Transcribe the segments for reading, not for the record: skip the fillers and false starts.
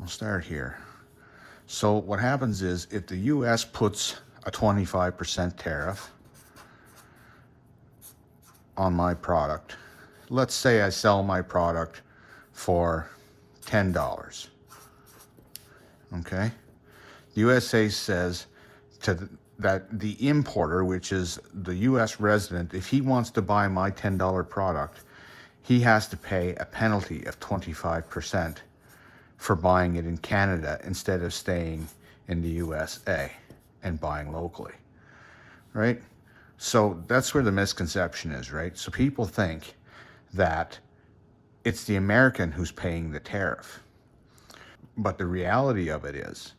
I'll start here. So what happens is if the US puts a 25% tariff on my product, let's say I sell my product for $10. Okay? The USA says that the importer, which is the US resident, if he wants to buy my $10 product, he has to pay a penalty of 25% for buying it in Canada instead of staying in the USA and buying locally, right? So that's where the misconception is, right? So people think that it's the American who's paying the tariff. But the reality of it is,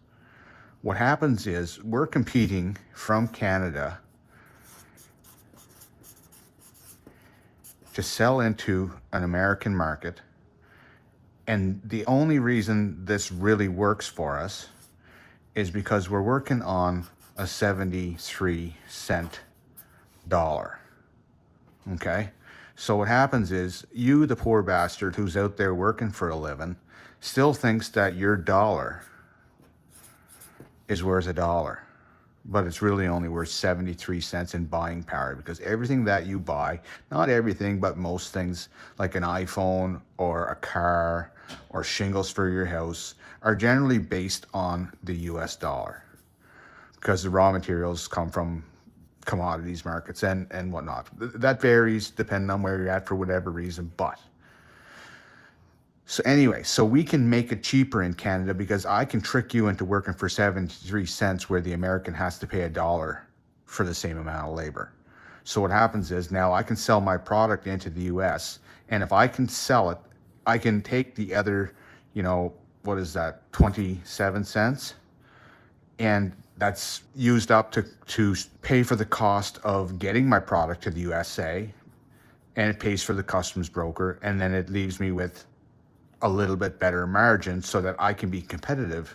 what happens is we're competing from Canada to sell into an American market. And the only reason this really works for us is because we're working on a 73-cent dollar. Okay? So what happens is you, the poor bastard who's out there working for a living, still thinks that your dollar is worth $1, but it's really only worth 73 cents in buying power, because everything that you buy, not everything, but most things like an iPhone or a car or shingles for your house are generally based on the US dollar, because the raw materials come from commodities markets and whatnot. That varies depending on where you're at for whatever reason, but so anyway, so we can make it cheaper in Canada because I can trick you into working for 73 cents where the American has to pay $1 for the same amount of labor. So what happens is now I can sell my product into the US, and if I can sell it, I can take the other, what is that, 27 cents? And that's used up to pay for the cost of getting my product to the USA, and it pays for the customs broker, and then it leaves me with a little bit better margin so that I can be competitive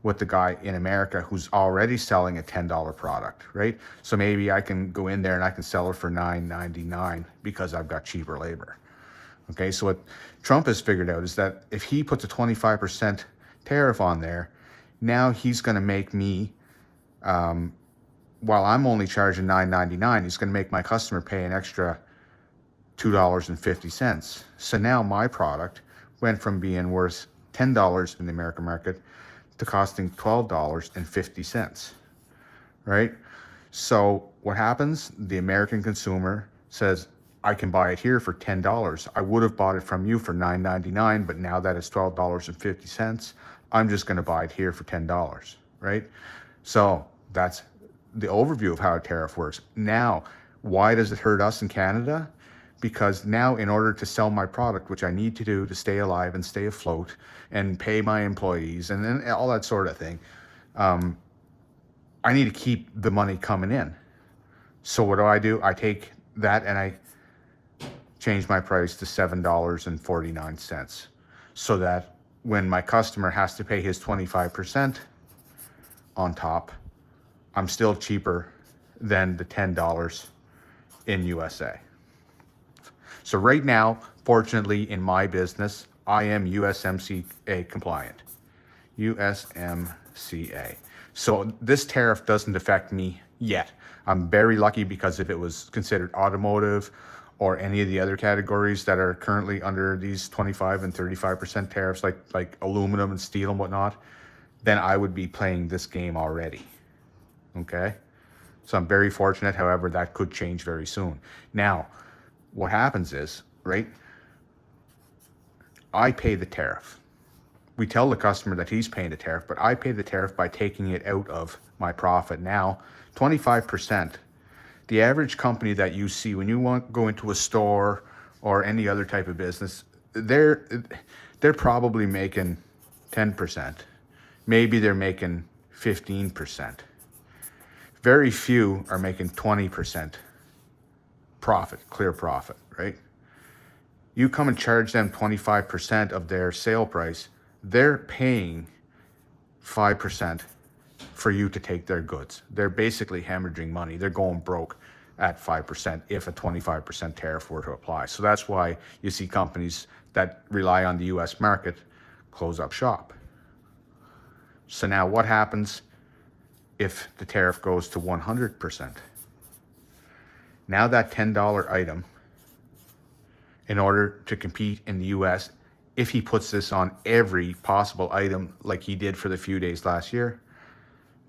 with the guy in America who's already selling a $10 product, right? So maybe I can go in there and I can sell it for $9.99 because I've got cheaper labor. Okay, so what Trump has figured out is that if he puts a 25% tariff on there, now he's going to make me, while I'm only charging $9.99, he's going to make my customer pay an extra $2.50. So now my product went from being worth $10 in the American market to costing $12.50, right? So what happens? The American consumer says, I can buy it here for $10. I would have bought it from you for $9.99, but now that it's $12.50, I'm just going to buy it here for $10, right? So that's the overview of how a tariff works. Now, why does it hurt us in Canada? Because now in order to sell my product, which I need to do to stay alive and stay afloat and pay my employees and then all that sort of thing, I need to keep the money coming in. So what do? I take that and I change my price to $7.49 so that when my customer has to pay his 25% on top, I'm still cheaper than the $10 in USA. So right now, fortunately, in my business, I am USMCA compliant. USMCA. So this tariff doesn't affect me yet. I'm very lucky because if it was considered automotive or any of the other categories that are currently under these 25 and 35% tariffs, like aluminum and steel and whatnot, then I would be playing this game already. Okay? So I'm very fortunate. However, that could change very soon. Now, what happens is, right, I pay the tariff. We tell the customer that he's paying the tariff, but I pay the tariff by taking it out of my profit. Now, 25%, the average company that you see when you go into a store or any other type of business, they're probably making 10%. Maybe they're making 15%. Very few are making 20% profit, clear profit, right? You come and charge them 25% of their sale price, they're paying 5% for you to take their goods. They're basically hemorrhaging money. They're going broke at 5% if a 25% tariff were to apply. So that's why you see companies that rely on the US market close up shop, So now what happens if the tariff goes to 100%? Now that $10 item, in order to compete in the US, if he puts this on every possible item like he did for the few days last year,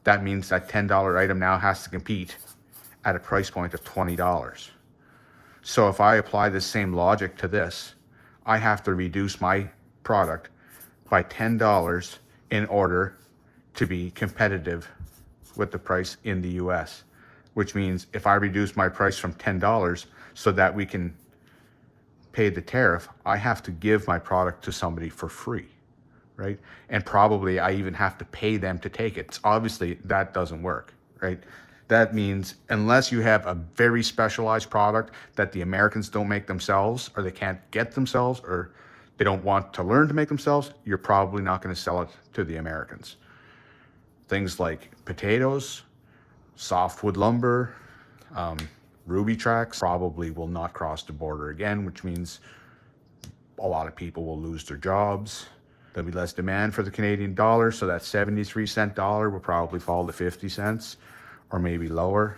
that means that $10 item now has to compete at a price point of $20. So if I apply the same logic to this, I have to reduce my product by $10 in order to be competitive with the price in the US, which means if I reduce my price from $10 so that we can pay the tariff, I have to give my product to somebody for free, right? And probably I even have to pay them to take it. Obviously, that doesn't work, right? That means unless you have a very specialized product that the Americans don't make themselves, or they can't get themselves, or they don't want to learn to make themselves, you're probably not going to sell it to the Americans. Things like potatoes, softwood lumber, ruby tracks probably will not cross the border again, which means a lot of people will lose their jobs. There'll be less demand for the Canadian dollar, so that 73-cent dollar will probably fall to 50 cents or maybe lower.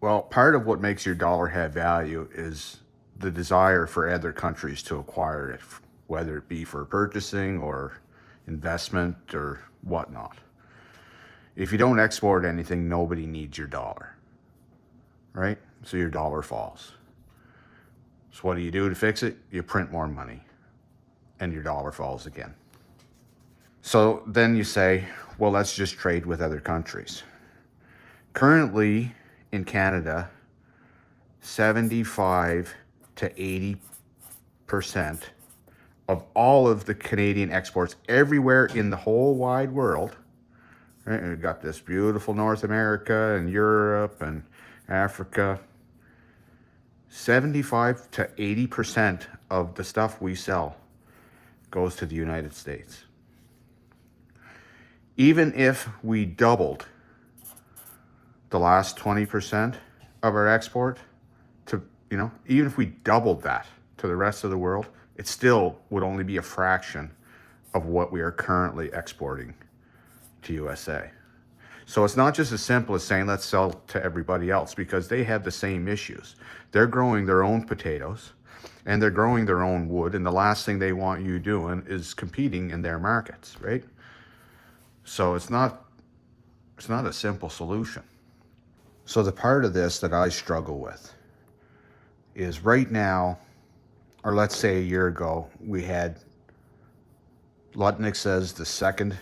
Well, part of what makes your dollar have value is the desire for other countries to acquire it, whether it be for purchasing or investment or whatnot. If you don't export anything, nobody needs your dollar, right? So your dollar falls. So what do you do to fix it? You print more money and your dollar falls again. So then you say, well, let's just trade with other countries. Currently in Canada, 75 to 80% of all of the Canadian exports everywhere in the whole wide world, right? We've got this beautiful North America and Europe and Africa. 75 to 80% of the stuff we sell goes to the United States. Even if we doubled the last 20% of our export to, even if we doubled that to the rest of the world, it still would only be a fraction of what we are currently exporting to USA. So it's not just as simple as saying, let's sell to everybody else, because they have the same issues. They're growing their own potatoes and they're growing their own wood. And the last thing they want you doing is competing in their markets, right? So it's not a simple solution. So the part of this that I struggle with is right now, or let's say a year ago, we had Lutnick says the second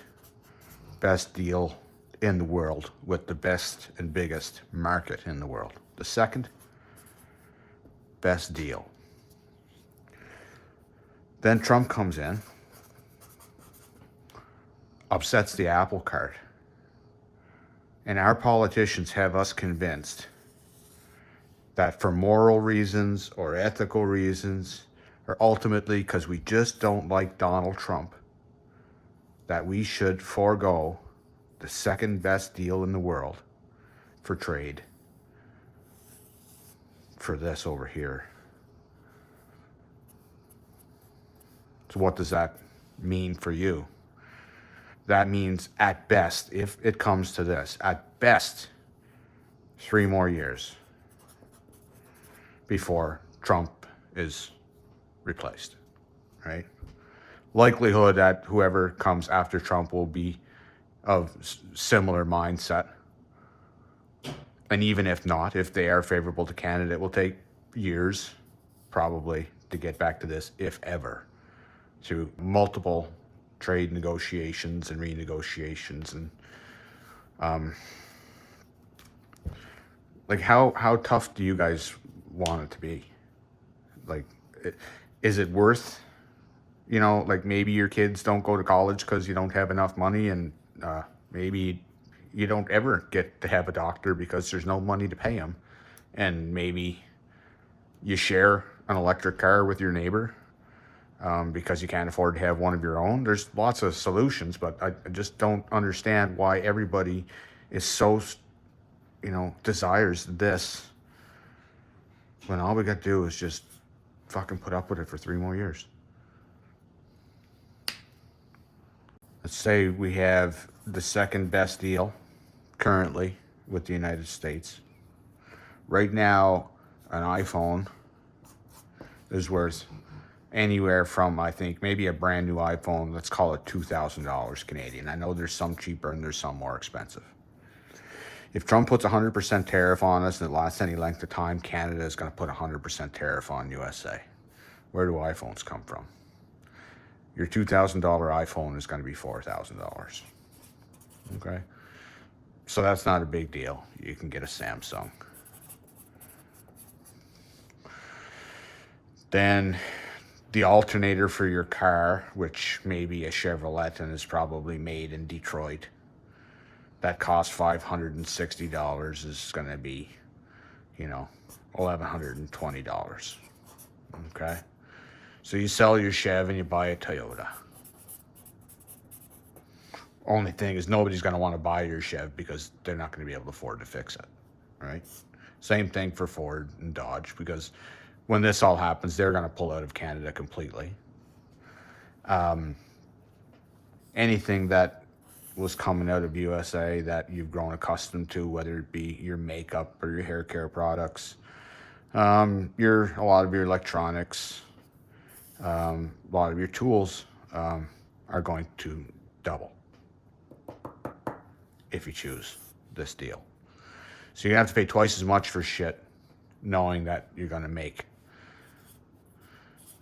best deal in the world with the best and biggest market in the world. The second best deal. Then Trump comes in, upsets the apple cart. And our politicians have us convinced that for moral reasons or ethical reasons, or ultimately because we just don't like Donald Trump, that we should forego the second best deal in the world for trade for this over here. So what does that mean for you? That means at best, if it comes to this, at best, 3 more years before Trump is replaced, right? Likelihood that whoever comes after Trump will be of similar mindset. And even if not, if they are favorable to Canada, it will take years probably to get back to this, if ever, to multiple trade negotiations and renegotiations. And like how tough do you guys want it to be? Like, is it worth, like maybe your kids don't go to college because you don't have enough money, and maybe you don't ever get to have a doctor because there's no money to pay them, and maybe you share an electric car with your neighbor because you can't afford to have one of your own. There's lots of solutions, but I just don't understand why everybody is so, desires this, when all we got to do is just fucking put up with it for 3 more years. Let's say we have the second best deal currently with the United States. Right now, an iPhone is worth anywhere from, I think, maybe a brand new iPhone, let's call it $2,000 Canadian. I know there's some cheaper and there's some more expensive. If Trump puts 100% tariff on us and it lasts any length of time, Canada is going to put 100% tariff on USA. Where do iPhones come from? Your $2,000 iPhone is going to be $4,000. Okay? So that's not a big deal. You can get a Samsung. Then the alternator for your car, which may be a Chevrolet and is probably made in Detroit, that costs $560, is going to be, $1,120. Okay? So you sell your Chev and you buy a Toyota. Only thing is nobody's going to want to buy your Chev because they're not going to be able to afford to fix it, right? Same thing for Ford and Dodge, because when this all happens, they're going to pull out of Canada completely. Anything that was coming out of USA that you've grown accustomed to, whether it be your makeup or your hair care products, a lot of your electronics, a lot of your tools are going to double if you choose this deal. So you're going to have to pay twice as much for shit knowing that you're going to make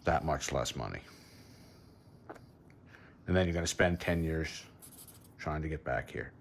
that much less money. And then you're going to spend 10 years trying to get back here.